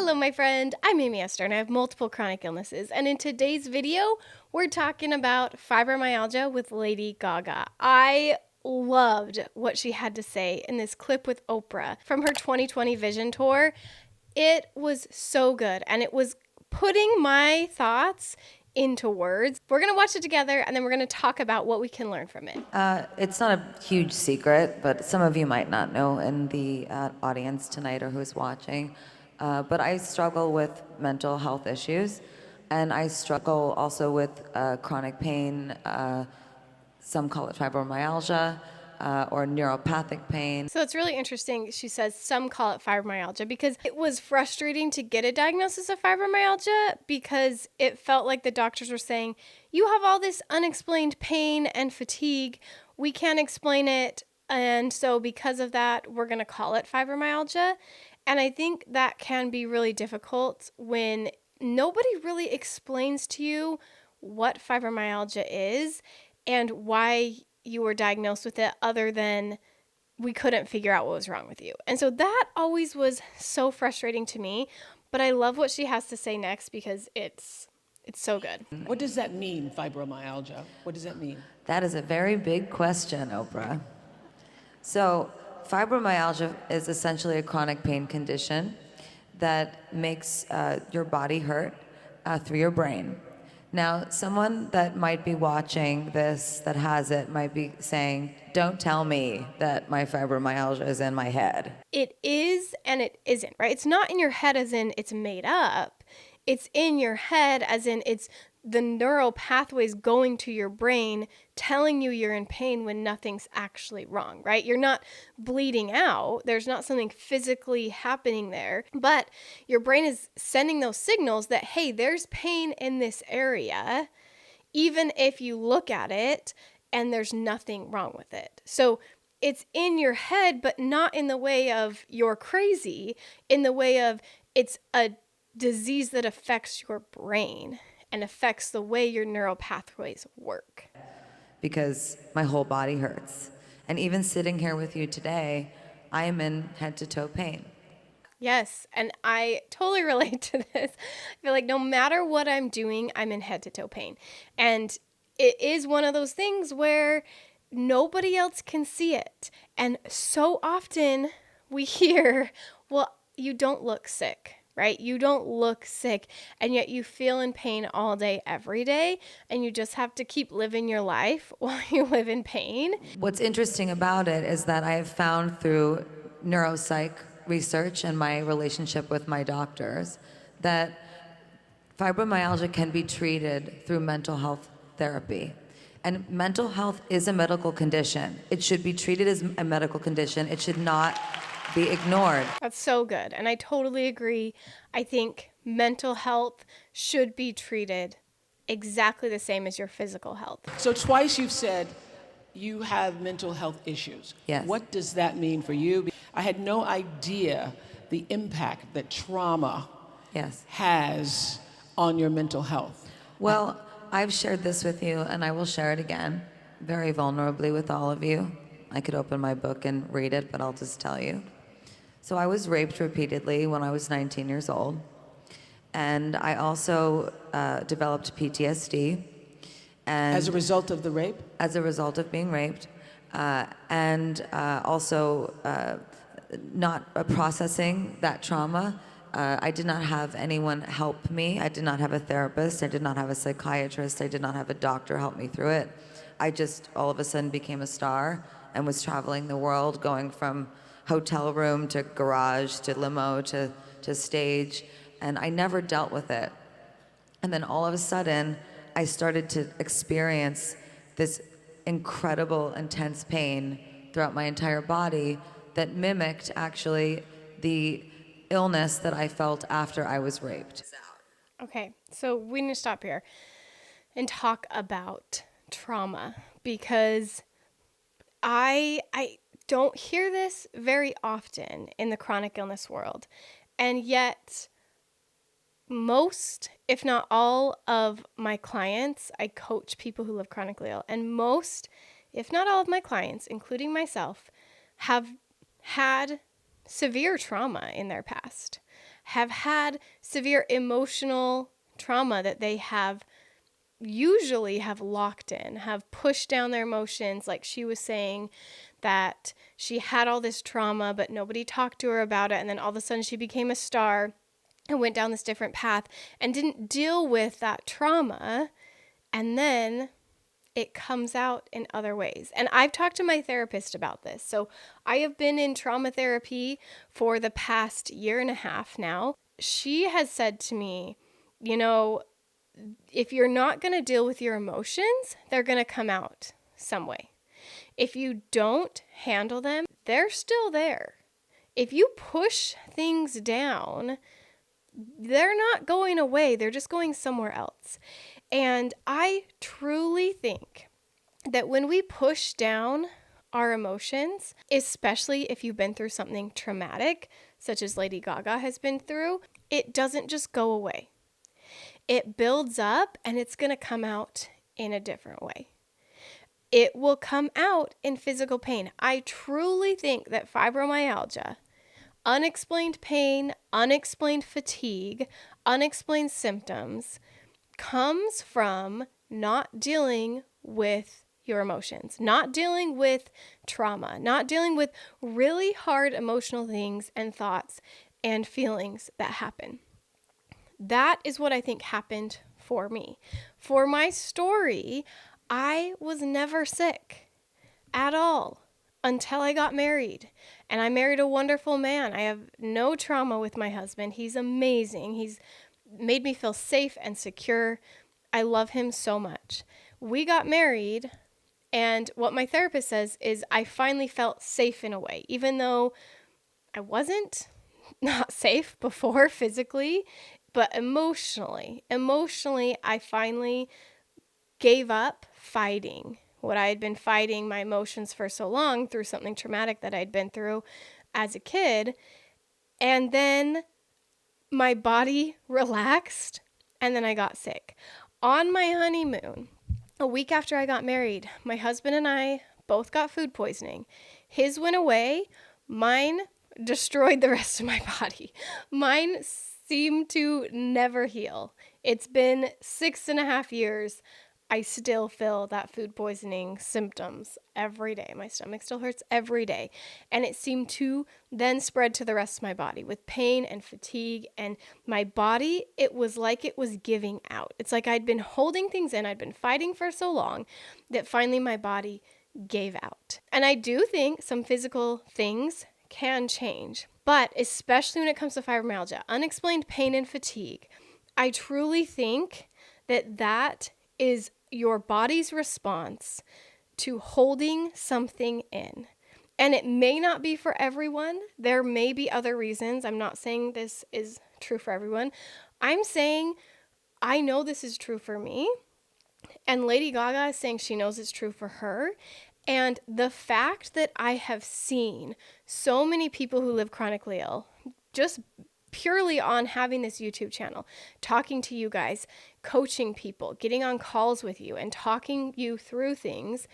Hello, my friend. I'm Amy Esther, and I have multiple chronic illnesses. And in today's video, we're talking about fibromyalgia with Lady Gaga. I loved what she had to say in this clip with Oprah from her 2020 Vision Tour. It was so good, and it was putting my thoughts into words. We're going to watch it together, and then we're going to talk about what we can learn from it. It's not a huge secret, but some of you might not know in the audience tonight or who's watching. But I struggle with mental health issues, and I struggle also with chronic pain. Some call it fibromyalgia or neuropathic pain. So it's really interesting. She says some call it fibromyalgia because it was frustrating to get a diagnosis of fibromyalgia because it felt like the doctors were saying, you have all this unexplained pain and fatigue. We can't explain it. And so because of that, we're going to call it fibromyalgia. And I think that can be really difficult when nobody really explains to you what fibromyalgia is and why you were diagnosed with it other than we couldn't figure out what was wrong with you. And so that always was so frustrating to me, but I love what she has to say next because it's so good. What does that mean, fibromyalgia? What does that mean? That is a very big question, Oprah. So fibromyalgia is essentially a chronic pain condition that makes your body hurt through your brain. Now, someone that might be watching this that has it might be saying, don't tell me that my fibromyalgia is in my head. It is and it isn't, right? It's not in your head as in it's made up. It's in your head as in it's the neural pathways going to your brain telling you you're in pain when nothing's actually wrong, right? You're not bleeding out. There's not something physically happening there, but your brain is sending those signals that, hey, there's pain in this area, even if you look at it and there's nothing wrong with it. So it's in your head, but not in the way of you're crazy, in the way of it's a disease that affects your brain and affects the way your neural pathways work. Because my whole body hurts. And even sitting here with you today, I am in head to toe pain. Yes, and I totally relate to this. I feel like no matter what I'm doing, I'm in head to toe pain. And it is one of those things where nobody else can see it. And so often we hear, well, you don't look sick. Right? You don't look sick, and yet you feel in pain all day, every day, and you just have to keep living your life while you live in pain. What's interesting about it is that I have found through neuropsych research and my relationship with my doctors that fibromyalgia can be treated through mental health therapy. And mental health is a medical condition. It should be treated as a medical condition. It should not be ignored. That's so good. And I totally agree. I think mental health should be treated exactly the same as your physical health. So twice you've said you have mental health issues. Yes. What does that mean for you? I had no idea the impact that trauma has on your mental health. Well, I've shared this with you, and I will share it again, very vulnerably with all of you. I could open my book and read it, but I'll just tell you. So I was raped repeatedly when I was 19 years old. And I also developed PTSD. And as a result of the rape? As a result of being raped. And also not processing that trauma. I did not have anyone help me. I did not have a therapist. I did not have a psychiatrist. I did not have a doctor help me through it. I just all of a sudden became a star and was traveling the world, going from hotel room to garage to limo to stage, and I never dealt with it. And then all of a sudden, I started to experience this incredible, intense pain throughout my entire body that mimicked actually the illness that I felt after I was raped. Okay, so we need to stop here and talk about trauma because I don't hear this very often in the chronic illness world. And yet most, if not all of my clients, I coach people who live chronically ill, and most, if not all of my clients, including myself, have had severe trauma in their past, have had severe emotional trauma that they usually have locked in, have pushed down their emotions. Like she was saying that she had all this trauma, but nobody talked to her about it. And then all of a sudden she became a star and went down this different path and didn't deal with that trauma. And then it comes out in other ways. And I've talked to my therapist about this. So I have been in trauma therapy for the past 1.5 years now. She has said to me, if you're not going to deal with your emotions, they're going to come out some way. If you don't handle them, they're still there. If you push things down, they're not going away. They're just going somewhere else. And I truly think that when we push down our emotions, especially if you've been through something traumatic, such as Lady Gaga has been through, it doesn't just go away. It builds up and it's going to come out in a different way. It will come out in physical pain. I truly think that fibromyalgia, unexplained pain, unexplained fatigue, unexplained symptoms comes from not dealing with your emotions, not dealing with trauma, not dealing with really hard emotional things and thoughts and feelings that happen. That is what I think happened for me. For my story, I was never sick at all until I got married. And I married a wonderful man. I have no trauma with my husband. He's amazing. He's made me feel safe and secure. I love him so much. We got married, and what my therapist says is I finally felt safe in a way, even though I wasn't not safe before physically, but emotionally, I finally gave up fighting what I had been fighting my emotions for so long through something traumatic that I'd been through as a kid. And then my body relaxed, and then I got sick. On my honeymoon, a week after I got married, my husband and I both got food poisoning. His went away. Mine destroyed the rest of my body. Mine seemed to never heal. It's been 6.5 years. I still feel that food poisoning symptoms every day. My stomach still hurts every day. And it seemed to then spread to the rest of my body with pain and fatigue. And my body, it was like it was giving out. It's like I'd been holding things in. I'd been fighting for so long that finally my body gave out. And I do think some physical things can change. But especially when it comes to fibromyalgia, unexplained pain and fatigue, I truly think that is your body's response to holding something in. And it may not be for everyone. There may be other reasons. I'm not saying this is true for everyone. I'm saying I know this is true for me. And Lady Gaga is saying she knows it's true for her. And the fact that I have seen so many people who live chronically ill, just purely on having this YouTube channel, talking to you guys, coaching people, getting on calls with you and talking you through things,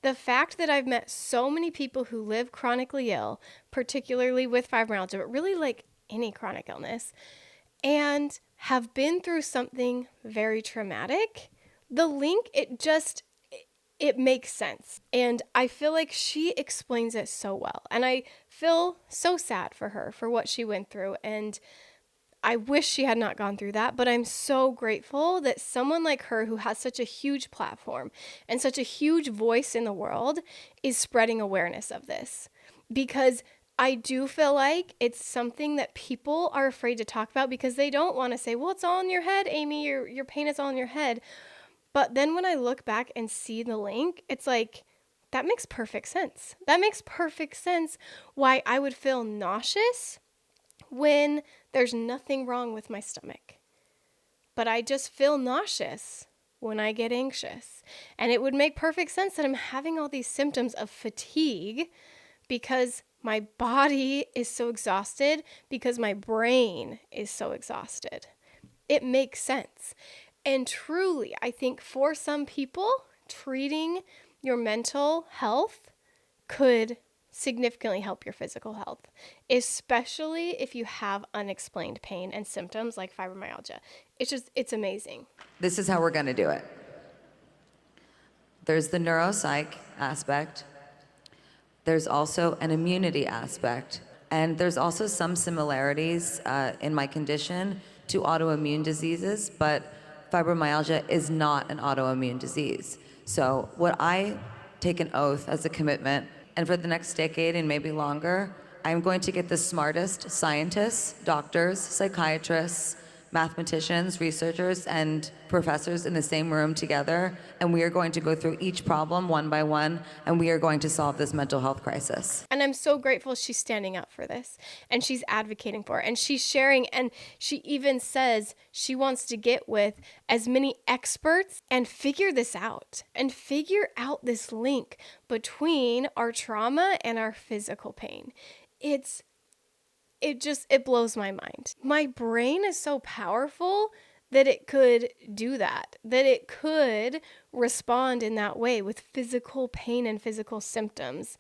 the fact that I've met so many people who live chronically ill, particularly with fibromyalgia, but really like any chronic illness, and have been through something very traumatic, the link, it makes sense. And I feel like she explains it so well. And I feel so sad for her, for what she went through. And I wish she had not gone through that. But I'm so grateful that someone like her, who has such a huge platform and such a huge voice in the world, is spreading awareness of this. Because I do feel like it's something that people are afraid to talk about because they don't want to say, well, it's all in your head, Amy. Your pain is all in your head. But then when I look back and see the link, it's like, that makes perfect sense. That makes perfect sense why I would feel nauseous when there's nothing wrong with my stomach. But I just feel nauseous when I get anxious. And it would make perfect sense that I'm having all these symptoms of fatigue because my body is so exhausted, because my brain is so exhausted. It makes sense. And truly, I think for some people, treating your mental health could significantly help your physical health, especially if you have unexplained pain and symptoms like fibromyalgia. It's amazing. This is how we're going to do it. There's the neuropsych aspect. There's also an immunity aspect. And there's also some similarities in my condition to autoimmune diseases, but fibromyalgia is not an autoimmune disease. So what I take an oath as a commitment, and for the next decade and maybe longer, I'm going to get the smartest scientists, doctors, psychiatrists, mathematicians, researchers, and professors in the same room together, and we are going to go through each problem one by one, and we are going to solve this mental health crisis. And I'm so grateful she's standing up for this, and she's advocating for it, and she's sharing, and she even says she wants to get with as many experts and figure this out, and figure out this link between our trauma and our physical pain. It blows my mind. My brain is so powerful that it could do that it could respond in that way with physical pain and physical symptoms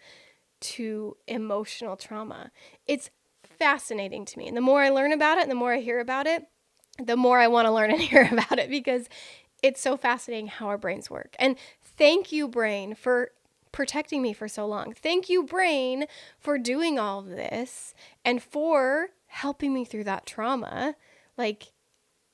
to emotional trauma. It's fascinating to me. And the more I learn about it and the more I hear about it, the more I want to learn and hear about it, because it's so fascinating how our brains work. And thank you, brain, for protecting me for so long. Thank you, brain, for doing all of this and for helping me through that trauma. Like,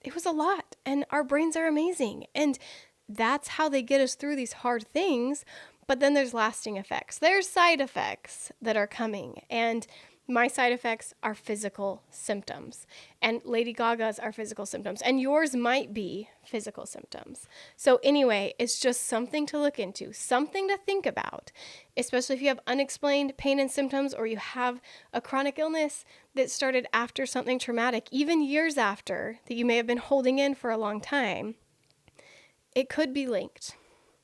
it was a lot, and our brains are amazing. And that's how they get us through these hard things. But then there's lasting effects. There's side effects that are coming. And my side effects are physical symptoms, and Lady Gaga's are physical symptoms, and yours might be physical symptoms. So anyway, it's just something to look into, something to think about, especially if you have unexplained pain and symptoms, or you have a chronic illness that started after something traumatic, even years after, that you may have been holding in for a long time. It could be linked.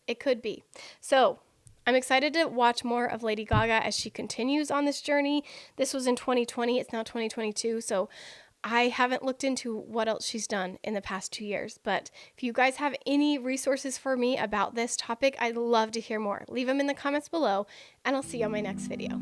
It could be. So I'm excited to watch more of Lady Gaga as she continues on this journey. This was in 2020. It's now 2022. So I haven't looked into what else she's done in the past 2 years. But if you guys have any resources for me about this topic, I'd love to hear more. Leave them in the comments below, and I'll see you on my next video.